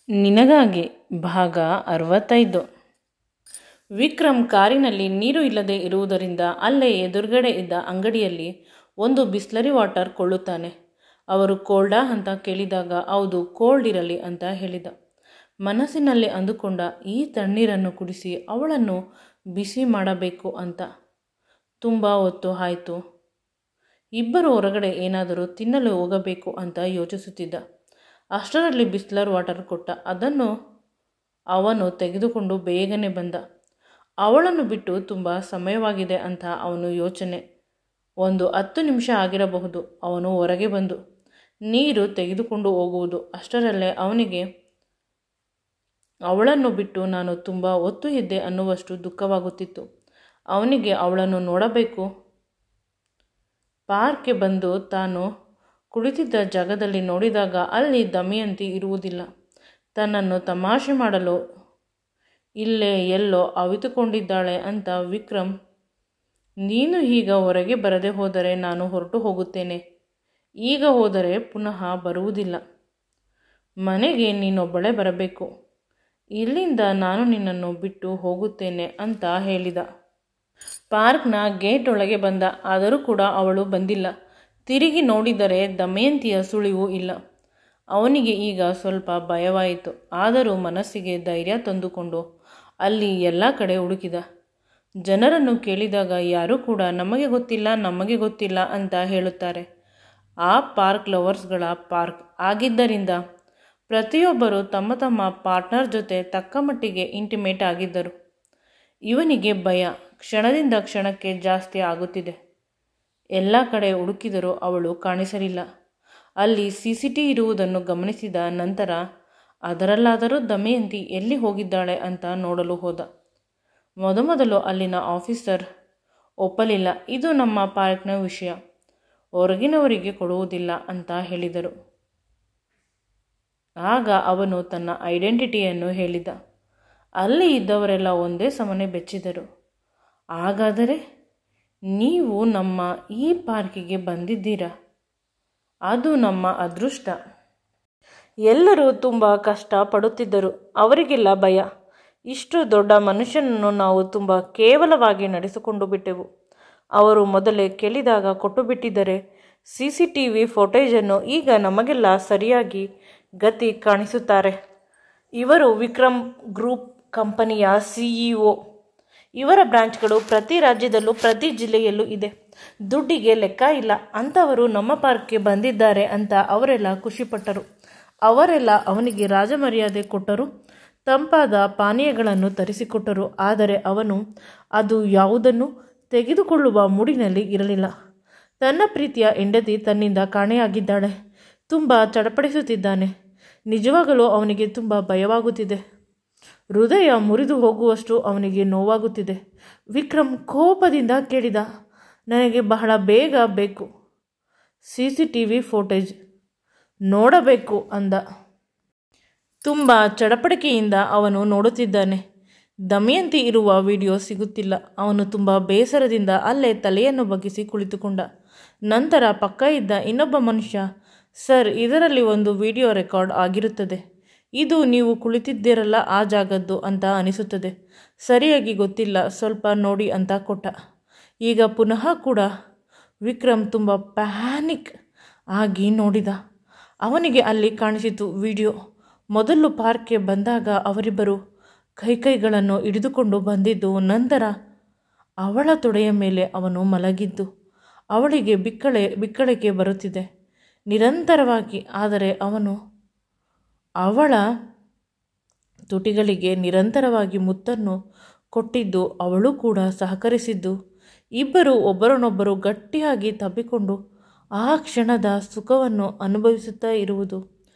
ನಿನಗಾಗಿ ಭಾಗ 65. ವಿಕ್ರಮ್ ಕಾರಿನಲ್ಲಿ ನೀರು ಇಲ್ಲದೆ ಇರುವುದರಿಂದ ಅಲ್ಲೇ ಎದುರುಗಡೆ ಇದ್ದ ಅಂಗಡಿಯಲ್ಲಿ ಒಂದು ಬಿಸ್ಲರಿ ವಾಟರ್ ಕೊಳ್ಳುತ್ತಾನೆ. ಅವರು ಕೋಲ್ಡಾ ಅಂತ ಕೇಳಿದಾಗ ಹೌದು ಕೋಲ್ಡ್ ಇರಲಿ ಅಂತ ಹೇಳಿದ. ಮನಸ್ಸಿನಲ್ಲಿ ಅಂದುಕೊಂಡ ಈ ತಣ್ಣೀರನ್ನು ಕುಡಿಸಿ ಅವಳನ್ನು ಬಿಸಿ ಮಾಡಬೇಕು ಅಂತ. ತುಂಬ ಹೊತ್ತು ಆಯಿತು. ಇಬ್ಬರು ಹೊರಗಡೆ ಏನಾದರೂ ತಿನ್ನಲು ಹೋಗಬೇಕು ಅಂತ ಯೋಚಿಸುತ್ತಿದ್ದ. ಅಷ್ಟರಲ್ಲಿ ಬಿಸ್ಲರ್ ವಾಟರ್ ಕೊಟ್ಟ. ಅದನ್ನು ಅವನು ತೆಗೆದುಕೊಂಡು ಬೇಗನೆ ಬಂದ. ಅವಳನ್ನು ಬಿಟ್ಟು ತುಂಬ ಸಮಯವಾಗಿದೆ ಅಂತ ಅವನು ಯೋಚನೆ. ಒಂದು 10 ನಿಮಿಷ ಆಗಿರಬಹುದು. ಅವನು ಹೊರಗೆ ಬಂದು ನೀರು ತೆಗೆದುಕೊಂಡು ಹೋಗುವುದು ಅಷ್ಟರಲ್ಲೇ ಅವನಿಗೆ ಅವಳನ್ನು ಬಿಟ್ಟು ನಾನು ತುಂಬ ಹೊತ್ತು ಇದ್ದೆ ಅನ್ನುವಷ್ಟು ದುಃಖವಾಗುತ್ತಿತ್ತು. ಅವನಿಗೆ ಅವಳನ್ನು ನೋಡಬೇಕು. ಪಾರ್ಕ್ಗೆ ಬಂದು ತಾನು ಕುಳಿತಿದ್ದ ಜಾಗದಲ್ಲಿ ನೋಡಿದಾಗ ಅಲ್ಲಿ ದಮಯಂತಿ ಇರುವುದಿಲ್ಲ. ತನ್ನನ್ನು ತಮಾಷೆ ಮಾಡಲು ಇಲ್ಲೇ ಎಲ್ಲೋ ಅವಿತುಕೊಂಡಿದ್ದಾಳೆ ಅಂತ ವಿಕ್ರಮ್, ನೀನು ಈಗ ಹೊರಗೆ ಬರದೆ ಹೋದರೆ ನಾನು ಹೊರಟು ಹೋಗುತ್ತೇನೆ. ಈಗ ಹೋದರೆ ಪುನಃ ಬರುವುದಿಲ್ಲ. ಮನೆಗೆ ನೀನೊಬ್ಬಳೇ ಬರಬೇಕು. ಇಲ್ಲಿಂದ ನಾನು ನಿನ್ನನ್ನು ಬಿಟ್ಟು ಹೋಗುತ್ತೇನೆ ಅಂತ ಹೇಳಿದ. ಪಾರ್ಕ್ನ ಗೇಟ್ ಒಳಗೆ ಬಂದ. ಆದರೂ ಕೂಡ ಅವಳು ಬಂದಿಲ್ಲ. ತಿರುಗಿ ನೋಡಿದರೆ ದಮಯಂತಿಯ ಸುಳಿವು ಇಲ್ಲ. ಅವನಿಗೆ ಈಗ ಸ್ವಲ್ಪ ಭಯವಾಯಿತು. ಆದರೂ ಮನಸ್ಸಿಗೆ ಧೈರ್ಯ ತಂದುಕೊಂಡು ಅಲ್ಲಿ ಎಲ್ಲ ಕಡೆ ಹುಡುಕಿದ. ಜನರನ್ನು ಕೇಳಿದಾಗ ಯಾರೂ ಕೂಡ ನಮಗೆ ಗೊತ್ತಿಲ್ಲ ಅಂತ ಹೇಳುತ್ತಾರೆ. ಆ ಪಾರ್ಕ್ ಲವರ್ಸ್ಗಳ ಪಾರ್ಕ್ ಆಗಿದ್ದರಿಂದ ಪ್ರತಿಯೊಬ್ಬರು ತಮ್ಮ ತಮ್ಮ ಪಾರ್ಟ್ನರ್ ಜೊತೆ ತಕ್ಕ ಮಟ್ಟಿಗೆ ಇಂಟಿಮೇಟ್ ಆಗಿದ್ದರು. ಇವನಿಗೆ ಭಯ ಕ್ಷಣದಿಂದ ಕ್ಷಣಕ್ಕೆ ಜಾಸ್ತಿ ಆಗುತ್ತಿದೆ. ಎಲ್ಲ ಕಡೆ ಹುಡುಕಿದರೂ ಅವಳು ಕಾಣಿಸಲಿಲ್ಲ. ಅಲ್ಲಿ CCTV ಇರುವುದನ್ನು ಗಮನಿಸಿದ ನಂತರ ಅದರಲ್ಲಾದರೂ ದಮಯಂತಿ ಎಲ್ಲಿ ಹೋಗಿದ್ದಾಳೆ ಅಂತ ನೋಡಲು ಹೋದ. ಮೊದಮೊದಲು ಅಲ್ಲಿನ ಆಫೀಸರ್ ಒಪ್ಪಲಿಲ್ಲ. ಇದು ನಮ್ಮ ಪಾರ್ಕ್ನ ವಿಷಯ, ಹೊರಗಿನವರಿಗೆ ಕೊಡುವುದಿಲ್ಲ ಅಂತ ಹೇಳಿದರು. ಆಗ ಅವನು ತನ್ನ ಐಡೆಂಟಿಟಿಯನ್ನು ಹೇಳಿದ. ಅಲ್ಲಿ ಇದ್ದವರೆಲ್ಲ ಒಂದೇ ಸಮನೆ ಬೆಚ್ಚಿದರು. ಹಾಗಾದರೆ ನೀವು ನಮ್ಮ ಈ ಪಾರ್ಕಿಗೆ ಬಂದಿದ್ದೀರಾ? ಅದು ನಮ್ಮ ಅದೃಷ್ಟ. ಎಲ್ಲರೂ ತುಂಬ ಕಷ್ಟಪಡುತ್ತಿದ್ದರು. ಅವರಿಗೆಲ್ಲ ಭಯ. ಇಷ್ಟು ದೊಡ್ಡ ಮನುಷ್ಯನನ್ನು ನಾವು ತುಂಬ ಕೇವಲವಾಗಿ ನಡೆಸಿಕೊಂಡು ಬಿಟ್ಟೆವು. ಅವರು ಮೊದಲೇ ಕೇಳಿದಾಗ ಕೊಟ್ಟು ಬಿಟ್ಟಿದ್ದರೆ CCTV ಫೋಟೇಜನ್ನು ಈಗ ನಮಗೆಲ್ಲ ಸರಿಯಾಗಿ ಗತಿ ಕಾಣಿಸುತ್ತಾರೆ. ಇವರು ವಿಕ್ರಮ್ ಗ್ರೂಪ್ ಕಂಪನಿಯ CEO. ಇವರ ಬ್ರಾಂಚ್ಗಳು ಪ್ರತಿ ರಾಜ್ಯದಲ್ಲೂ ಪ್ರತಿ ಜಿಲ್ಲೆಯಲ್ಲೂ ಇದೆ. ದುಡ್ಡಿಗೆ ಲೆಕ್ಕ ಇಲ್ಲ. ಅಂಥವರು ನಮ್ಮ ಪಾರ್ಕ್ಗೆ ಬಂದಿದ್ದಾರೆ ಅಂತ ಅವರೆಲ್ಲ ಖುಷಿಪಟ್ಟರು. ಅವರೆಲ್ಲ ಅವನಿಗೆ ರಾಜಮರ್ಯಾದೆ ಕೊಟ್ಟರು. ತಂಪಾದ ಪಾನೀಯಗಳನ್ನು ತರಿಸಿಕೊಟ್ಟರು. ಆದರೆ ಅವನು ಅದು ಯಾವುದನ್ನು ತೆಗೆದುಕೊಳ್ಳುವ ಮೂಡಿನಲ್ಲಿ ಇರಲಿಲ್ಲ. ತನ್ನ ಪ್ರೀತಿಯ ಹೆಂಡತಿ ತನ್ನಿಂದ ಕಾಣೆಯಾಗಿದ್ದಾಳೆ. ತುಂಬ ಚಡಪಡಿಸುತ್ತಿದ್ದಾನೆ. ನಿಜವಾಗಲೂ ಅವನಿಗೆ ತುಂಬ ಭಯವಾಗುತ್ತಿದೆ. ಹೃದಯ ಮುರಿದು ಹೋಗುವಷ್ಟು ಅವನಿಗೆ ನೋವಾಗುತ್ತಿದೆ. ವಿಕ್ರಮ್ ಕೋಪದಿಂದ ಕೇಳಿದ, ನನಗೆ ಬಹಳ ಬೇಗ ಬೇಕು. CCTV ಫೋಟೇಜ್ ನೋಡಬೇಕು ಅಂದ. ತುಂಬ ಚಡಪಡಿಕೆಯಿಂದ ಅವನು ನೋಡುತ್ತಿದ್ದಾನೆ. ದಮಯಂತಿ ಇರುವ ವಿಡಿಯೋ ಸಿಗುತ್ತಿಲ್ಲ. ಅವನು ತುಂಬ ಬೇಸರದಿಂದ ಅಲ್ಲೇ ತಲೆಯನ್ನು ಬಗ್ಗಿಸಿ ಕುಳಿತುಕೊಂಡ. ನಂತರ ಪಕ್ಕ ಇದ್ದ ಇನ್ನೊಬ್ಬ ಮನುಷ್ಯ, ಸರ್, ಇದರಲ್ಲಿ ಒಂದು ವಿಡಿಯೋ ರೆಕಾರ್ಡ್ ಆಗಿರುತ್ತದೆ. ಇದು ನೀವು ಕುಳಿತಿದ್ದೀರಲ್ಲ ಆ ಜಾಗದ್ದು ಅಂತ ಅನಿಸುತ್ತದೆ. ಸರಿಯಾಗಿ ಗೊತ್ತಿಲ್ಲ, ಸ್ವಲ್ಪ ನೋಡಿ ಅಂತ ಕೊಟ್ಟ. ಈಗ ಪುನಃ ಕೂಡ ವಿಕ್ರಮ್ ತುಂಬ ಪ್ಯಾನಿಕ್ ಆಗಿ ನೋಡಿದ. ಅವನಿಗೆ ಅಲ್ಲಿ ಕಾಣಿಸಿತು ವಿಡಿಯೋ. ಮೊದಲು ಪಾರ್ಕ್ಗೆ ಬಂದಾಗ ಅವರಿಬ್ಬರು ಕೈಗಳನ್ನು ಹಿಡಿದುಕೊಂಡು ಬಂದಿದ್ದು. ನಂತರ ಅವಳ ತೊಡೆಯ ಮೇಲೆ ಅವನು ಮಲಗಿದ್ದು. ಅವಳಿಗೆ ಬಿಕ್ಕಳಿಕೆ ಬರುತ್ತಿದೆ ನಿರಂತರವಾಗಿ. ಆದರೆ ಅವನು ಅವಳ ತುಟಿಗಳಿಗೆ ನಿರಂತರವಾಗಿ ಮುತ್ತನ್ನು ಕೊಟ್ಟಿದ್ದು. ಅವಳು ಕೂಡ ಸಹಕರಿಸಿದ್ದು. ಇಬ್ಬರು ಒಬ್ಬರನ್ನೊಬ್ಬರು ಗಟ್ಟಿಯಾಗಿ ತಬ್ಬಿಕೊಂಡು ಆ ಕ್ಷಣದ ಸುಖವನ್ನು ಅನುಭವಿಸುತ್ತಾ ಇರುವುದು.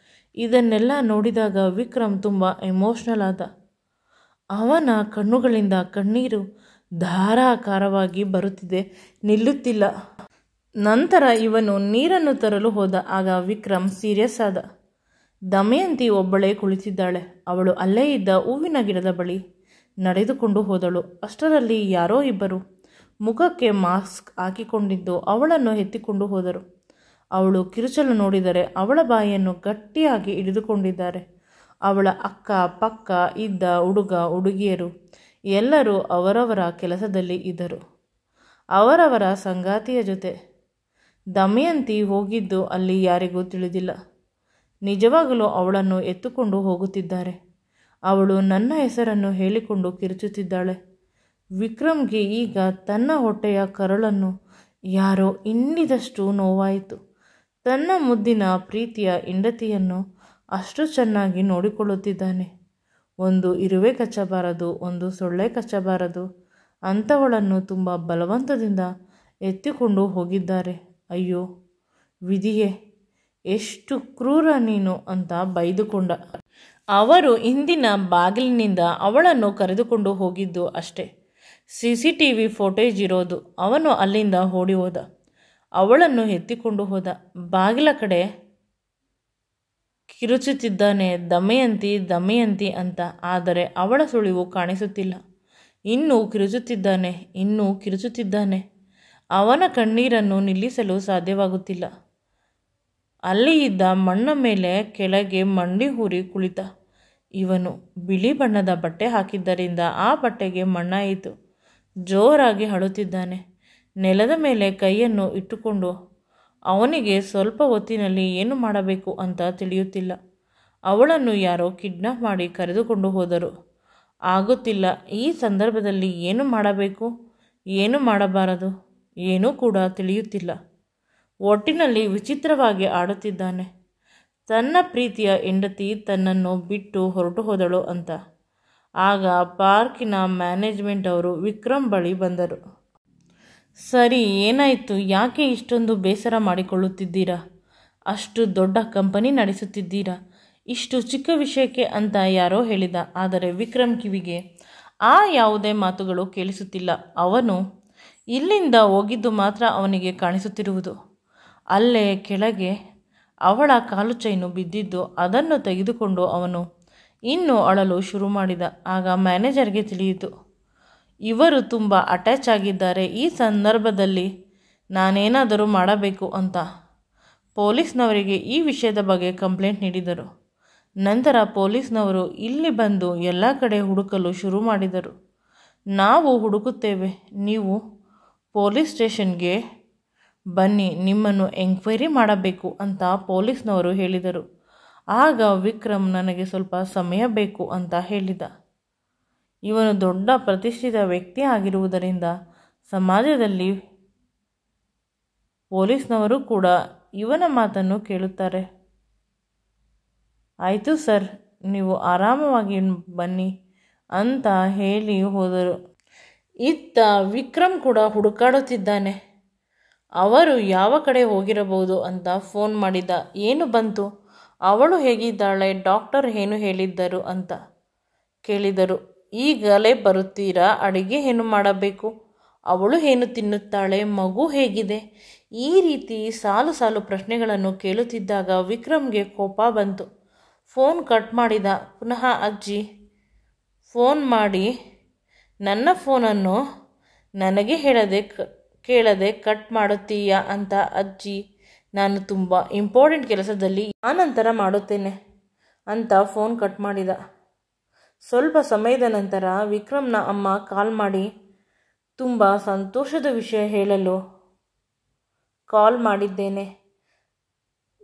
ಇದನ್ನೆಲ್ಲ ನೋಡಿದಾಗ ವಿಕ್ರಮ್ ತುಂಬ ಎಮೋಷ್ನಲ್ ಆದ. ಅವನ ಕಣ್ಣುಗಳಿಂದ ಕಣ್ಣೀರು ಧಾರಾಕಾರವಾಗಿ ಬರುತ್ತಿದೆ, ನಿಲ್ಲುತ್ತಿಲ್ಲ. ನಂತರ ಇವನು ನೀರನ್ನು ತರಲು ಹೋದ. ಆಗ ವಿಕ್ರಮ್ ಸೀರಿಯಸ್ ಆದ. ದಮಯಂತಿ ಒಬ್ಬಳೇ ಕುಳಿತಿದ್ದಾಳೆ. ಅವಳು ಅಲ್ಲೇ ಇದ್ದ ಹೂವಿನ ಗಿಡದ ಬಳಿ ನಡೆದುಕೊಂಡು ಹೋದಳು. ಅಷ್ಟರಲ್ಲಿ ಯಾರೋ ಇಬ್ಬರು ಮುಖಕ್ಕೆ ಮಾಸ್ಕ್ ಹಾಕಿಕೊಂಡಿದ್ದು ಅವಳನ್ನು ಎತ್ತಿಕೊಂಡು ಹೋದರು. ಅವಳು ಕಿರುಚಲು ನೋಡಿದರೆ ಅವಳ ಬಾಯಿಯನ್ನು ಗಟ್ಟಿಯಾಗಿ ಹಿಡಿದುಕೊಂಡಿದ್ದಾರೆ. ಅವಳ ಅಕ್ಕ ಪಕ್ಕ ಇದ್ದ ಹುಡುಗ ಹುಡುಗಿಯರು ಎಲ್ಲರೂ ಅವರವರ ಕೆಲಸದಲ್ಲಿ ಇದ್ದರು, ಅವರವರ ಸಂಗಾತಿಯ ಜೊತೆ. ದಮಯಂತಿ ಹೋಗಿದ್ದು ಅಲ್ಲಿ ಯಾರಿಗೂ ತಿಳಿದಿಲ್ಲ. ನಿಜವಾಗಲೂ ಅವಳನ್ನು ಎತ್ತುಕೊಂಡು ಹೋಗುತ್ತಿದ್ದಾರೆ. ಅವಳು ನನ್ನ ಹೆಸರನ್ನು ಹೇಳಿಕೊಂಡು ಕಿರುಚುತ್ತಿದ್ದಾಳೆ. ವಿಕ್ರಮ್ಗೆ ಈಗ ತನ್ನ ಹೊಟ್ಟೆಯ ಕರಳನ್ನು ಯಾರೋ ಹಿಂಡಿದಷ್ಟು ನೋವಾಯಿತು. ತನ್ನ ಮುದ್ದಿನ ಪ್ರೀತಿಯ ಹೆಂಡತಿಯನ್ನು ಅಷ್ಟು ಚೆನ್ನಾಗಿ ನೋಡಿಕೊಳ್ಳುತ್ತಿದ್ದಾನೆ. ಒಂದು ಇರುವೆ ಕಚ್ಚಬಾರದು, ಒಂದು ಸೊಳ್ಳೆ ಕಚ್ಚಬಾರದು ಅಂಥವಳನ್ನು ತುಂಬ ಬಲವಂತದಿಂದ ಎತ್ತಿಕೊಂಡು ಹೋಗಿದ್ದಾರೆ. ಅಯ್ಯೋ ವಿಧಿಯೇ, ಎಷ್ಟು ಕ್ರೂರ ನೀನು ಅಂತ ಬೈದುಕೊಂಡ. ಅವರು ಹಿಂದಿನ ಬಾಗಿಲಿನಿಂದ ಅವಳನ್ನು ಕರೆದುಕೊಂಡು ಹೋಗಿದ್ದು ಅಷ್ಟೇ. CCTV ಫೋಟೇಜ್ ಇರೋದು. ಅವನು ಅಲ್ಲಿಂದ ಓಡಿ ಹೋದ, ಅವಳನ್ನು ಎತ್ತಿಕೊಂಡು ಹೋದ. ಬಾಗಿಲ ಕಡೆ ಕಿರುಚುತ್ತಿದ್ದಾನೆ, ದಮಯಂತಿ ದಮಯಂತಿ ಅಂತ. ಆದರೆ ಅವಳ ಸುಳಿವು ಕಾಣಿಸುತ್ತಿಲ್ಲ. ಇನ್ನೂ ಕಿರುಚುತ್ತಿದ್ದಾನೆ, ಇನ್ನೂ ಕಿರುಚುತ್ತಿದ್ದಾನೆ. ಅವನ ಕಣ್ಣೀರನ್ನು ನಿಲ್ಲಿಸಲು ಸಾಧ್ಯವಾಗುತ್ತಿಲ್ಲ. ಅಲ್ಲಿ ಇದ್ದ ಮಣ್ಣ ಮೇಲೆ ಕೆಳಗೆ ಮಂಡಿ ಊರಿ ಕುಳಿತ. ಇವನು ಬಿಳಿ ಬಣ್ಣದ ಬಟ್ಟೆ ಹಾಕಿದ್ದರಿಂದ ಆ ಬಟ್ಟೆಗೆ ಮಣ್ಣಾಯಿತು. ಜೋರಾಗಿ ಅಳುತ್ತಿದ್ದಾನೆ. ನೆಲದ ಮೇಲೆ ಕೈಯನ್ನು ಇಟ್ಟುಕೊಂಡು ಅವನಿಗೆ ಸ್ವಲ್ಪ ಹೊತ್ತಿನಲ್ಲಿ ಏನು ಮಾಡಬೇಕು ಅಂತ ತಿಳಿಯುತ್ತಿಲ್ಲ. ಅವಳನ್ನು ಯಾರೋ ಕಿಡ್ನಾಪ್ ಮಾಡಿ ಕರೆದುಕೊಂಡು ಹೋದರು. ಆಗುತ್ತಿಲ್ಲ. ಈ ಸಂದರ್ಭದಲ್ಲಿ ಏನು ಮಾಡಬೇಕು, ಏನು ಮಾಡಬಾರದು, ಏನೂ ಕೂಡ ತಿಳಿಯುತ್ತಿಲ್ಲ. ಒಟ್ಟಿನಲ್ಲಿ ವಿಚಿತ್ರವಾಗಿ ಆಡುತ್ತಿದ್ದಾನೆ. ತನ್ನ ಪ್ರೀತಿಯ ಹೆಂಡತಿ ತನ್ನನ್ನು ಬಿಟ್ಟು ಹೊರಟು ಹೋದಳು ಅಂತ. ಆಗ ಪಾರ್ಕಿನ ಮ್ಯಾನೇಜ್ಮೆಂಟ್ ಅವರು ವಿಕ್ರಮ್ ಬಳಿ ಬಂದರು. ಸರಿ, ಏನಾಯಿತು? ಯಾಕೆ ಇಷ್ಟೊಂದು ಬೇಸರ ಮಾಡಿಕೊಳ್ಳುತ್ತಿದ್ದೀರಾ? ಅಷ್ಟು ದೊಡ್ಡ ಕಂಪನಿ ನಡೆಸುತ್ತಿದ್ದೀರಾ, ಇಷ್ಟು ಚಿಕ್ಕ ವಿಷಯಕ್ಕೆ ಅಂತ ಯಾರೋ ಹೇಳಿದ. ಆದರೆ ವಿಕ್ರಮ್ ಕಿವಿಗೆ ಆ ಯಾವುದೇ ಮಾತುಗಳು ಕೇಳಿಸುತ್ತಿಲ್ಲ. ಅವನು ಇಲ್ಲಿಂದ ಹೋಗಿದ್ದು ಮಾತ್ರ ಅವನಿಗೆ ಕಾಣಿಸುತ್ತಿರುವುದು. ಅಲ್ಲೇ ಕೆಳಗೆ ಅವಳ ಕಾಲು ಚೈನು ಬಿದ್ದಿದ್ದು. ಅದನ್ನು ತೆಗೆದುಕೊಂಡು ಅವನು ಇನ್ನೂ ಅಳಲು ಶುರು ಮಾಡಿದ. ಆಗ ಮ್ಯಾನೇಜರ್ಗೆ ತಿಳಿಯಿತು, ಇವರು ತುಂಬ ಅಟ್ಯಾಚ್ ಆಗಿದ್ದಾರೆ. ಈ ಸಂದರ್ಭದಲ್ಲಿ ನಾನೇನಾದರೂ ಮಾಡಬೇಕು ಅಂತ ಪೊಲೀಸ್ನವರಿಗೆ ಈ ವಿಷಯದ ಬಗ್ಗೆ ಕಂಪ್ಲೇಂಟ್ ನೀಡಿದರು. ನಂತರ ಪೊಲೀಸ್ನವರು ಇಲ್ಲಿ ಬಂದು ಎಲ್ಲ ಕಡೆ ಹುಡುಕಲು ಶುರು ಮಾಡಿದರು. ನಾವು ಹುಡುಕುತ್ತೇವೆ, ನೀವು ಪೊಲೀಸ್ ಸ್ಟೇಷನ್ಗೆ ಬನ್ನಿ, ನಿಮ್ಮನ್ನು ಎಂಕ್ವೈರಿ ಮಾಡಬೇಕು ಅಂತ ಪೊಲೀಸ್ನವರು ಹೇಳಿದರು. ಆಗ ವಿಕ್ರಮ್ ನನಗೆ ಸ್ವಲ್ಪ ಸಮಯ ಬೇಕು ಅಂತ ಹೇಳಿದ. ಇವನು ದೊಡ್ಡ ಪ್ರತಿಷ್ಠಿತ ವ್ಯಕ್ತಿ ಆಗಿರುವುದರಿಂದ ಸಮಾಜದಲ್ಲಿ ಪೊಲೀಸ್ನವರು ಕೂಡ ಇವನ ಮಾತನ್ನು ಕೇಳುತ್ತಾರೆ. ಆಯಿತು ಸರ್, ನೀವು ಆರಾಮವಾಗಿ ಬನ್ನಿ ಅಂತ ಹೇಳಿ ಹೋದರು. ಇತ್ತ ವಿಕ್ರಮ್ ಕೂಡ ಹುಡುಕಾಡುತ್ತಿದ್ದಾನೆ. ಅವರು ಯಾವ ಕಡೆ ಹೋಗಿರಬಹುದು ಅಂತ ಫೋನ್ ಮಾಡಿದ. ಏನು ಬಂತು? ಅವಳು ಹೇಗಿದ್ದಾಳೆ? ಡಾಕ್ಟರ್ ಏನು ಹೇಳಿದ್ದರು ಅಂತ ಕೇಳಿದರು. ಈಗಲೇ ಬರುತ್ತೀರಾ? ಅಡುಗೆ ಏನು ಮಾಡಬೇಕು? ಅವಳು ಏನು ತಿನ್ನುತ್ತಾಳೆ? ಮಗು ಹೇಗಿದೆ? ಈ ರೀತಿ ಸಾಲು ಸಾಲು ಪ್ರಶ್ನೆಗಳನ್ನು ಕೇಳುತ್ತಿದ್ದಾಗ ವಿಕ್ರಮ್ಗೆ ಕೋಪ ಬಂತು. ಫೋನ್ ಕಟ್ ಮಾಡಿದ. ಪುನಃ ಅಜ್ಜಿ ಫೋನ್ ಮಾಡಿ ನನ್ನ ಫೋನನ್ನು ನನಗೆ ಕೇಳದೆ ಕಟ್ ಮಾಡುತ್ತೀಯಾ ಅಂತ. ಅಜ್ಜಿ, ನಾನು ತುಂಬ ಇಂಪಾರ್ಟೆಂಟ್ ಕೆಲಸದಲ್ಲಿ, ಆನಂತರ ಮಾಡುತ್ತೇನೆ ಅಂತ ಫೋನ್ ಕಟ್ ಮಾಡಿದ. ಸ್ವಲ್ಪ ಸಮಯದ ನಂತರ ವಿಕ್ರಮ್ನ ಅಮ್ಮ ಕಾಲ್ ಮಾಡಿ ತುಂಬ ಸಂತೋಷದ ವಿಷಯ ಹೇಳಲು ಕಾಲ್ ಮಾಡಿದ್ದೇನೆ.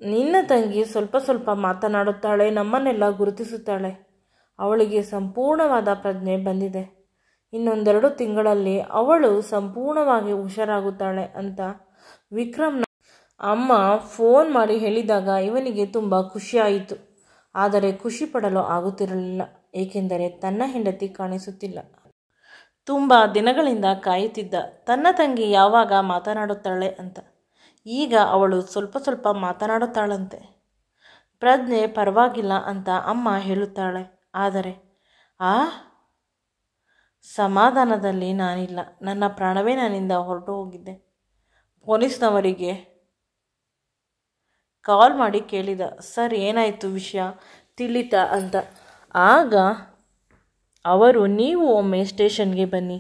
ನಿನ್ನ ತಂಗಿ ಸ್ವಲ್ಪ ಮಾತನಾಡುತ್ತಾಳೆ, ನಮ್ಮನ್ನೆಲ್ಲ ಗುರುತಿಸುತ್ತಾಳೆ. ಅವಳಿಗೆ ಸಂಪೂರ್ಣವಾದ ಪ್ರಜ್ಞೆ ಬಂದಿದೆ. ಇನ್ನೊಂದೆರಡು ತಿಂಗಳಲ್ಲಿ ಅವಳು ಸಂಪೂರ್ಣವಾಗಿ ಹುಷಾರಾಗುತ್ತಾಳೆ ಅಂತ ವಿಕ್ರಮ್ನ ಅಮ್ಮ ಫೋನ್ ಮಾಡಿ ಹೇಳಿದಾಗ ಇವನಿಗೆ ತುಂಬ ಖುಷಿಯಾಯಿತು. ಆದರೆ ಖುಷಿ ಪಡಲು ಆಗುತ್ತಿರಲಿಲ್ಲ, ಏಕೆಂದರೆ ತನ್ನ ಹೆಂಡತಿ ಕಾಣಿಸುತ್ತಿಲ್ಲ. ತುಂಬ ದಿನಗಳಿಂದ ಕಾಯುತ್ತಿದ್ದ, ತನ್ನ ತಂಗಿ ಯಾವಾಗ ಮಾತನಾಡುತ್ತಾಳೆ ಅಂತ. ಈಗ ಅವಳು ಸ್ವಲ್ಪ ಮಾತನಾಡುತ್ತಾಳಂತೆ. ಪ್ರಜ್ಞೆ ಪರವಾಗಿಲ್ಲ ಅಂತ ಅಮ್ಮ ಹೇಳುತ್ತಾಳೆ. ಆದರೆ ಆ ಸಮಾಧಾನದಲ್ಲಿ ನಾನಿಲ್ಲ. ನನ್ನ ಪ್ರಾಣವೇ ನನ್ನಿಂದ ಹೊರಟು ಹೋಗಿದೆ. ಪೊಲೀಸ್ನವರಿಗೆ ಕಾಲ್ ಮಾಡಿ ಕೇಳಿದ, ಸರ್ ಏನಾಯಿತು, ವಿಷಯ ತಿಳಿತಾ ಅಂತ. ಆಗ ಅವರು, ನೀವು ಒಮ್ಮೆ ಸ್ಟೇಷನ್ಗೆ ಬನ್ನಿ,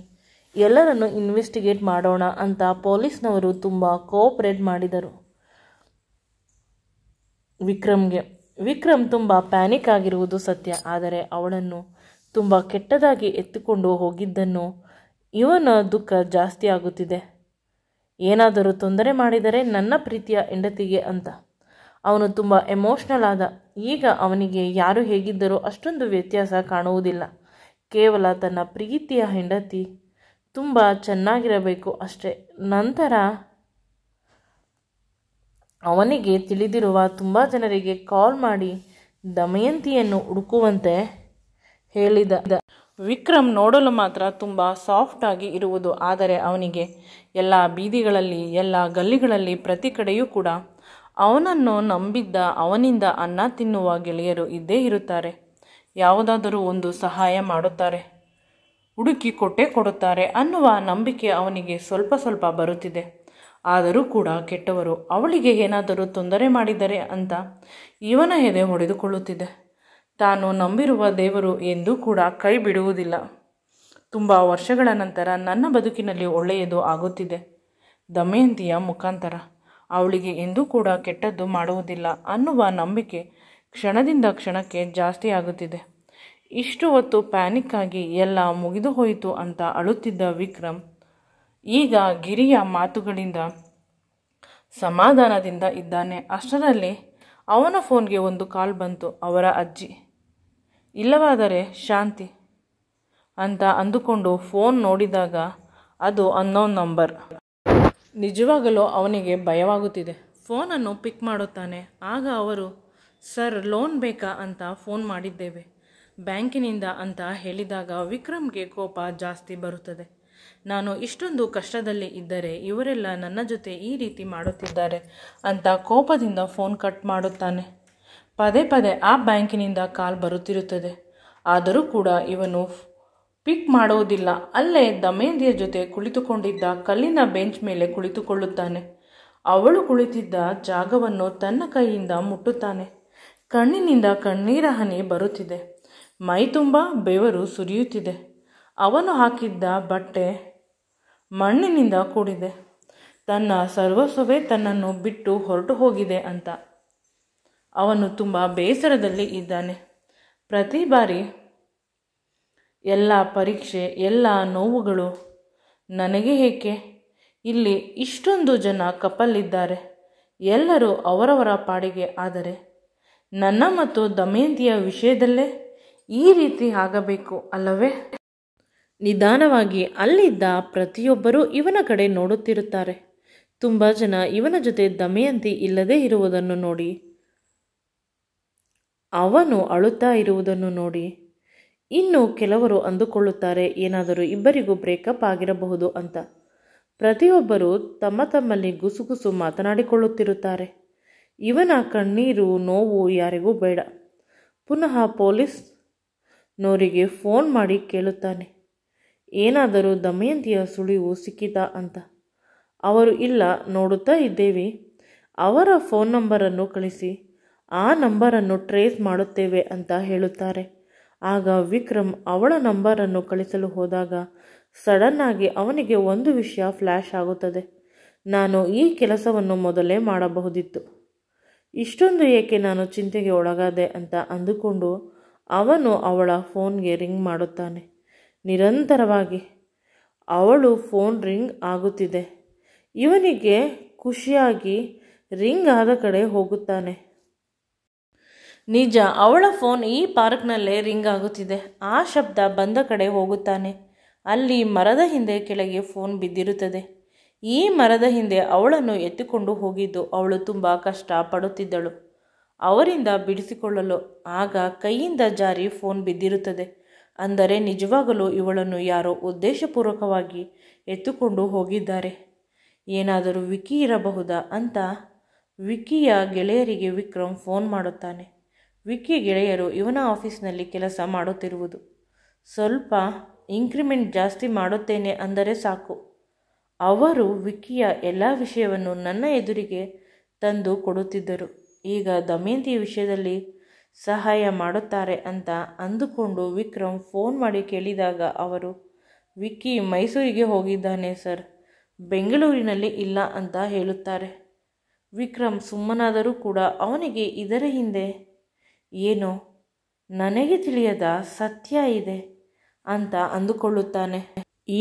ಎಲ್ಲರನ್ನು ಇನ್ವೆಸ್ಟಿಗೇಟ್ ಮಾಡೋಣ ಅಂತ ಪೊಲೀಸ್ನವರು ತುಂಬ ಕೋಆಪರೇಟ್ ಮಾಡಿದರು ವಿಕ್ರಮ್ಗೆ. ವಿಕ್ರಮ್ ತುಂಬ ಪ್ಯಾನಿಕ್ ಆಗಿರುವುದು ಸತ್ಯ. ಆದರೆ ಅವಳನ್ನು ತುಂಬ ಕೆಟ್ಟದಾಗಿ ಎತ್ತಿಕೊಂಡು ಹೋಗಿದ್ದನ್ನು ಇವನ ದುಃಖ ಜಾಸ್ತಿ ಆಗುತ್ತಿದೆ. ಏನಾದರೂ ತೊಂದರೆ ಮಾಡಿದರೆ ನನ್ನ ಪ್ರೀತಿಯ ಹೆಂಡತಿಗೆ ಅಂತ ಅವನು ತುಂಬ ಎಮೋಷ್ನಲ್ ಆದ. ಈಗ ಅವನಿಗೆ ಯಾರು ಹೇಗಿದ್ದರೂ ಅಷ್ಟೊಂದು ವ್ಯತ್ಯಾಸ ಕಾಣುವುದಿಲ್ಲ. ಕೇವಲ ತನ್ನ ಪ್ರೀತಿಯ ಹೆಂಡತಿ ತುಂಬ ಚೆನ್ನಾಗಿರಬೇಕು ಅಷ್ಟೇ. ನಂತರ ಅವನಿಗೆ ತಿಳಿದಿರುವ ತುಂಬ ಜನರಿಗೆ ಕಾಲ್ ಮಾಡಿ ದಮಯಂತಿಯನ್ನು ಹುಡುಕುವಂತೆ ಹೇಳಿದ. ವಿಕ್ರಮ್ ನೋಡಲು ಮಾತ್ರ ತುಂಬ ಸಾಫ್ಟ್ ಆಗಿ ಇರುವುದು. ಆದರೆ ಅವನಿಗೆ ಎಲ್ಲ ಬೀದಿಗಳಲ್ಲಿ, ಎಲ್ಲ ಗಲ್ಲಿಗಳಲ್ಲಿ, ಪ್ರತಿ ಕಡೆಯೂ ಕೂಡ ಅವನನ್ನು ನಂಬಿದ್ದ, ಅವನಿಂದ ಅನ್ನ ತಿನ್ನುವ ಗೆಳೆಯರು ಇದ್ದೇ ಇರುತ್ತಾರೆ. ಯಾವುದಾದರೂ ಒಂದು ಸಹಾಯ ಮಾಡುತ್ತಾರೆ, ಹುಡುಕಿ ಕೊಟ್ಟೇ ಕೊಡುತ್ತಾರೆ ಅನ್ನುವ ನಂಬಿಕೆ ಅವನಿಗೆ ಸ್ವಲ್ಪ ಸ್ವಲ್ಪ ಬರುತ್ತಿದೆ. ಆದರೂ ಕೂಡ ಕೆಟ್ಟವರು ಅವಳಿಗೆ ಏನಾದರೂ ತೊಂದರೆ ಮಾಡಿದರೆ ಅಂತ ಇವನ ಎದೆ ಹೊಡೆದುಕೊಳ್ಳುತ್ತಿದೆ. ತಾನು ನಂಬಿರುವ ದೇವರು ಎಂದೂ ಕೂಡ ಕೈ ಬಿಡುವುದಿಲ್ಲ. ತುಂಬ ವರ್ಷಗಳ ನಂತರ ನನ್ನ ಬದುಕಿನಲ್ಲಿ ಒಳ್ಳೆಯದು ಆಗುತ್ತಿದೆ ದಮಯಂತಿಯ ಮುಖಾಂತರ. ಅವಳಿಗೆ ಎಂದೂ ಕೂಡ ಕೆಟ್ಟದ್ದು ಮಾಡುವುದಿಲ್ಲ ಅನ್ನುವ ನಂಬಿಕೆ ಕ್ಷಣದಿಂದ ಕ್ಷಣಕ್ಕೆ ಜಾಸ್ತಿ ಆಗುತ್ತಿದೆ. ಇಷ್ಟು ಹೊತ್ತು ಪ್ಯಾನಿಕ್ ಆಗಿ ಎಲ್ಲ ಮುಗಿದು ಹೋಯಿತು ಅಂತ ಅಳುತ್ತಿದ್ದ ವಿಕ್ರಮ್ ಈಗ ಗಿರಿಯ ಮಾತುಗಳಿಂದ ಸಮಾಧಾನದಿಂದ ಇದ್ದಾನೆ. ಅಷ್ಟರಲ್ಲಿ ಅವನ ಫೋನ್ಗೆ ಒಂದು ಕಾಲ್ ಬಂತು. ಅವರ ಅಜ್ಜಿ. ಇಲ್ಲವಾದರೆ ಶಾಂತಿ ಅಂತ ಅಂದುಕೊಂಡು ಫೋನ್ ನೋಡಿದಾಗ ಅದು ಅನ್ನೋನ್ ನಂಬರ್. ನಿಜವಾಗಲೂ ಅವನಿಗೆ ಭಯವಾಗುತ್ತಿದೆ. ಫೋನನ್ನು ಪಿಕ್ ಮಾಡುತ್ತಾನೆ. ಆಗ ಅವರು, ಸರ್ ಲೋನ್ ಬೇಕಾ ಅಂತ ಫೋನ್ ಮಾಡಿದ್ದೇವೆ ಬ್ಯಾಂಕಿನಿಂದ ಅಂತ ಹೇಳಿದಾಗ ವಿಕ್ರಮ್ಗೆ ಕೋಪ ಜಾಸ್ತಿ ಬರುತ್ತದೆ. ನಾನು ಇಷ್ಟೊಂದು ಕಷ್ಟದಲ್ಲಿ ಇದ್ದರೆ ಇವರೆಲ್ಲ ನನ್ನ ಜೊತೆ ಈ ರೀತಿ ಮಾಡುತ್ತಿದ್ದಾರೆ ಅಂತ ಕೋಪದಿಂದ ಫೋನ್ ಕಟ್ ಮಾಡುತ್ತಾನೆ. ಪದೇ ಪದೇ ಆ ಬ್ಯಾಂಕಿನಿಂದ ಕಾಲ್ ಬರುತ್ತಿರುತ್ತದೆ. ಆದರೂ ಕೂಡ ಇವನು ಪಿಕ್ ಮಾಡುವುದಿಲ್ಲ. ಅಲ್ಲೇ ದಮಯಂತಿಯ ಜೊತೆ ಕುಳಿತುಕೊಂಡಿದ್ದ ಕಲ್ಲಿನ ಬೆಂಚ್ ಮೇಲೆ ಕುಳಿತುಕೊಳ್ಳುತ್ತಾನೆ. ಅವಳು ಕುಳಿತಿದ್ದ ಜಾಗವನ್ನು ತನ್ನ ಕೈಯಿಂದ ಮುಟ್ಟುತ್ತಾನೆ. ಕಣ್ಣಿನಿಂದ ಕಣ್ಣೀರ ಹನಿ ಬರುತ್ತಿದೆ. ಮೈ ತುಂಬ ಬೆವರು ಸುರಿಯುತ್ತಿದೆ. ಅವನು ಹಾಕಿದ್ದ ಬಟ್ಟೆ ಮಣ್ಣಿನಿಂದ ಕೂಡಿದೆ. ತನ್ನ ಸರ್ವಸ್ವವೇ ತನ್ನನ್ನು ಬಿಟ್ಟು ಹೊರಟು ಹೋಗಿದೆ ಅಂತ ಅವನು ತುಂಬ ಬೇಸರದಲ್ಲಿ ಇದ್ದಾನೆ. ಪ್ರತಿ ಬಾರಿ ಎಲ್ಲ ಪರೀಕ್ಷೆ, ಎಲ್ಲ ನೋವುಗಳು ನನಗೆ ಏಕೆ? ಇಲ್ಲಿ ಇಷ್ಟೊಂದು ಜನ ಕಪಲ್ ಇದ್ದಾರೆ, ಎಲ್ಲರೂ ಅವರವರ ಪಾಡಿಗೆ. ಆದರೆ ನನ್ನ ಮತ್ತು ದಮಯಂತಿಯ ವಿಷಯದಲ್ಲೇ ಈ ರೀತಿ ಆಗಬೇಕು ಅಲ್ಲವೇ? ನಿಧಾನವಾಗಿ ಅಲ್ಲಿದ್ದ ಪ್ರತಿಯೊಬ್ಬರೂ ಇವನ ಕಡೆ ನೋಡುತ್ತಿರುತ್ತಾರೆ. ತುಂಬ ಜನ ಇವನ ಜೊತೆ ದಮಯಂತಿ ಇಲ್ಲದೇ ಇರುವುದನ್ನು ನೋಡಿ, ಅವನು ಅಳುತ್ತಾ ಇರುವುದನ್ನು ನೋಡಿ ಇನ್ನು ಕೆಲವರು ಅಂದುಕೊಳ್ಳುತ್ತಾರೆ ಏನಾದರೂ ಇಬ್ಬರಿಗೂ ಬ್ರೇಕಪ್ ಆಗಿರಬಹುದು ಅಂತ. ಪ್ರತಿಯೊಬ್ಬರೂ ತಮ್ಮ ತಮ್ಮಲ್ಲಿ ಗುಸುಗುಸು ಮಾತನಾಡಿಕೊಳ್ಳುತ್ತಿರುತ್ತಾರೆ. ಇವನ ಕಣ್ಣೀರು ನೋವು ಯಾರಿಗೂ ಬೇಡ. ಪುನಃ ಪೊಲೀಸ್ನವರಿಗೆ ಫೋನ್ ಮಾಡಿ ಕೇಳುತ್ತಾನೆ, ಏನಾದರೂ ದಮಯಂತಿಯ ಸುಳಿವು ಸಿಕ್ಕಿತಾ ಅಂತ. ಅವರು ಇಲ್ಲ, ನೋಡುತ್ತಾ ಇದ್ದೇವೆ, ಅವರ ಫೋನ್ ನಂಬರನ್ನು ಕಳಿಸಿ, ಆ ನಂಬರನ್ನು ಟ್ರೇಸ್ ಮಾಡುತ್ತೇವೆ ಅಂತ ಹೇಳುತ್ತಾರೆ. ಆಗ ವಿಕ್ರಮ್ ಅವಳ ನಂಬರನ್ನು ಕಳಿಸಲು ಹೋದಾಗ ಸಡನ್ನಾಗಿ ಅವನಿಗೆ ಒಂದು ವಿಷಯ ಫ್ಲ್ಯಾಶ್ ಆಗುತ್ತದೆ. ನಾನು ಈ ಕೆಲಸವನ್ನು ಮೊದಲೇ ಮಾಡಬಹುದಿತ್ತು, ಇಷ್ಟೊಂದು ಏಕೆ ನಾನು ಚಿಂತೆಗೆ ಒಳಗಾದೆ ಅಂತ ಅಂದುಕೊಂಡು ಅವನು ಅವಳ ಫೋನ್ಗೆ ರಿಂಗ್ ಮಾಡುತ್ತಾನೆ. ನಿರಂತರವಾಗಿ ಅವಳು ಫೋನ್ ರಿಂಗ್ ಆಗುತ್ತಿದೆ. ಇವನಿಗೆ ಖುಷಿಯಾಗಿ ರಿಂಗ್ ಆದ ಕಡೆ ಹೋಗುತ್ತಾನೆ. ನಿಜ, ಅವಳ ಫೋನ್ ಈ ಪಾರ್ಕ್ನಲ್ಲೇ ರಿಂಗ್ ಆಗುತ್ತಿದೆ. ಆ ಶಬ್ದ ಬಂದ ಕಡೆ ಹೋಗುತ್ತಾನೆ. ಅಲ್ಲಿ ಮರದ ಹಿಂದೆ ಕೆಳಗೆ ಫೋನ್ ಬಿದ್ದಿರುತ್ತದೆ. ಈ ಮರದ ಹಿಂದೆ ಅವಳನ್ನು ಎತ್ತಿಕೊಂಡು ಹೋಗಿದ್ದು ಅವಳು ತುಂಬ ಕಷ್ಟ ಪಡುತ್ತಿದ್ದಳು ಅವರಿಂದ ಬಿಡಿಸಿಕೊಳ್ಳಲು. ಆಗ ಕೈಯಿಂದ ಜಾರಿ ಫೋನ್ ಬಿದ್ದಿರುತ್ತದೆ. ಅಂದರೆ ನಿಜವಾಗಲೂ ಇವಳನ್ನು ಯಾರೋ ಉದ್ದೇಶಪೂರ್ವಕವಾಗಿ ಎತ್ತುಕೊಂಡು ಹೋಗಿದ್ದಾರೆ. ಏನಾದರೂ ವಿಕ್ಕಿ ಇರಬಹುದಾ ಅಂತ ವಿಕ್ಕಿಯ ಗೆಳೆಯರಿಗೆ ವಿಕ್ರಮ್ ಫೋನ್ ಮಾಡುತ್ತಾನೆ. ವಿಕ್ಕಿ ಗೆಳೆಯರು ಇವನ ಆಫೀಸ್ನಲ್ಲಿ ಕೆಲಸ ಮಾಡುತ್ತಿರುವುದು. ಸ್ವಲ್ಪ ಇಂಕ್ರಿಮೆಂಟ್ ಜಾಸ್ತಿ ಮಾಡುತ್ತೇನೆ ಅಂದರೆ ಸಾಕು, ಅವರು ವಿಕ್ಕಿಯ ಎಲ್ಲ ವಿಷಯವನ್ನು ನನ್ನ ಎದುರಿಗೆ ತಂದು ಕೊಡುತ್ತಿದ್ದರು. ಈಗ ದಮಯಂತಿ ವಿಷಯದಲ್ಲಿ ಸಹಾಯ ಮಾಡುತ್ತಾರೆ ಅಂತ ಅಂದುಕೊಂಡು ವಿಕ್ರಮ್ ಫೋನ್ ಮಾಡಿ ಕೇಳಿದಾಗ ಅವರು, ವಿಕ್ಕಿ ಮೈಸೂರಿಗೆ ಹೋಗಿದ್ದಾನೆ ಸರ್, ಬೆಂಗಳೂರಿನಲ್ಲಿ ಇಲ್ಲ ಅಂತ ಹೇಳುತ್ತಾರೆ. ವಿಕ್ರಮ್ ಸುಮ್ಮನಾದರೂ ಕೂಡ ಅವನಿಗೆ ಇದರ ಹಿಂದೆ ಏನೋ ನನಗೆ ತಿಳಿಯದ ಸತ್ಯ ಇದೆ ಅಂತ ಅಂದುಕೊಳ್ಳುತ್ತಾನೆ.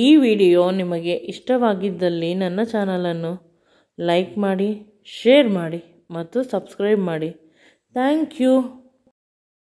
ಈ ವಿಡಿಯೋ ನಿಮಗೆ ಇಷ್ಟವಾಗಿದ್ದಲ್ಲಿ ನನ್ನ ಚಾನಲನ್ನು ಲೈಕ್ ಮಾಡಿ, ಶೇರ್ ಮಾಡಿ ಮತ್ತು ಸಬ್ಸ್ಕ್ರೈಬ್ ಮಾಡಿ. Thank you.